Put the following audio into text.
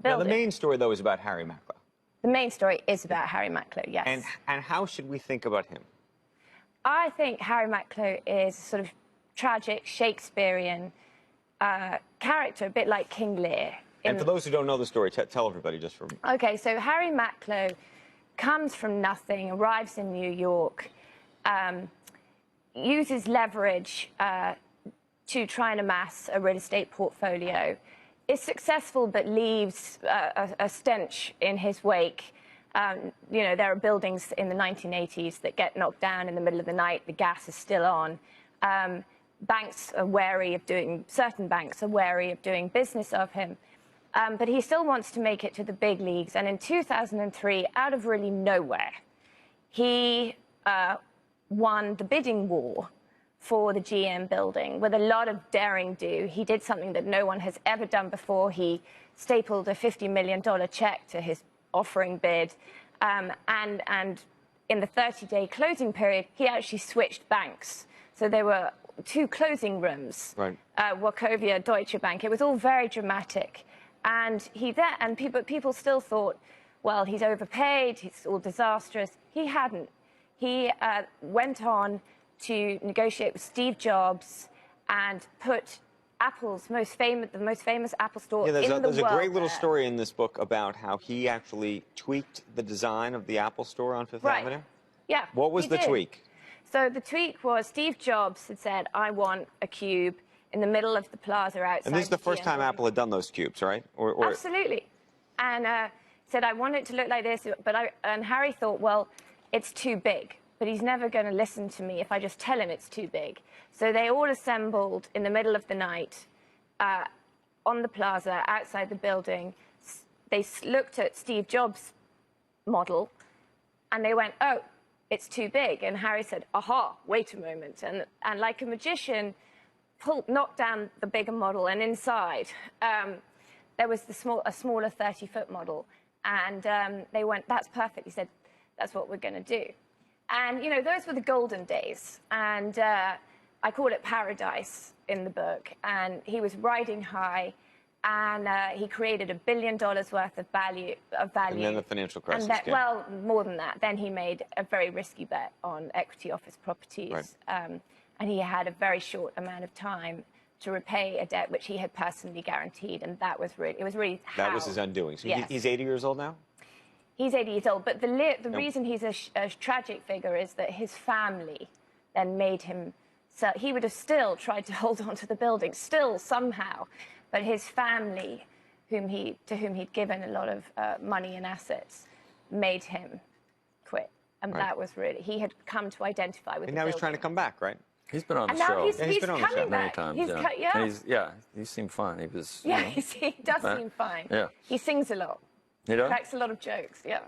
Now, build the it. main story, though, is about Harry Macklowe. The main story is about Harry Macklowe, yes. And how should we think about him? I think Harry Macklowe is a sort of tragic Shakespearean character, a bit like King Lear. And for those who don't know the story, tell everybody just for... Okay, so Harry Macklowe comes from nothing, arrives in New York, uses leverage to try and amass a real estate portfolio, is successful but leaves a stench in his wake. You know, there are buildings in the 1980s that get knocked down in the middle of the night, the gas is still on. Banks are wary of doing, certain banks are wary of doing business of him. But he still wants to make it to the big leagues. And in 2003, out of really nowhere, he won the bidding war for the GM building with a lot of daring do. He did something that no one has ever done before. He stapled a $50 million check to his offering bid. And in the 30-day closing period, he actually switched banks. So there were two closing rooms, right. Wachovia, Deutsche Bank. It was all very dramatic. And people still thought, well, he's overpaid, it's all disastrous. He hadn't. He went on to negotiate with Steve Jobs and put Apple's the most famous Apple store in the world. There's a great little story in this book about how he actually tweaked the design of the Apple store on Fifth Avenue. Yeah. What was the tweak? So the tweak was Steve Jobs had said, I want a cube in the middle of the plaza outside. And this is the first time Apple had done those cubes, right? Absolutely. And said, I want it to look like this. And Harry thought, well, it's too big. But he's never going to listen to me if I just tell him it's too big. So they all assembled in the middle of the night on the plaza outside the building. They looked at Steve Jobs' model, and they went, oh, it's too big. And Harry said, aha, wait a moment. And like a magician, knocked down the bigger model, and inside there was a smaller 30-foot model. And they went, that's perfect. He said, that's what we're going to do. And, you know, those were the golden days. And I call it paradise in the book. And he was riding high, and he created $1 billion worth of value. And then the financial crisis came. Well, more than that. Then he made a very risky bet on equity office properties. Right. And he had a very short amount of time to repay a debt which he had personally guaranteed. And that was really, that was his undoing. So yes. He's 80 years old now? He's 80 years old, but the reason he's a tragic figure is that his family then made him sell. He would have still tried to hold on to the building, still somehow, but his family, to whom he'd given a lot of money and assets, made him quit. And that was really, he had come to identify with. And now he's trying to come back, right? He's been on the show. He's been on the show many times. He seemed fine. He was. Yeah, he does seem fine. Yeah. He sings a lot. He does? Cracks a lot of jokes. Yeah.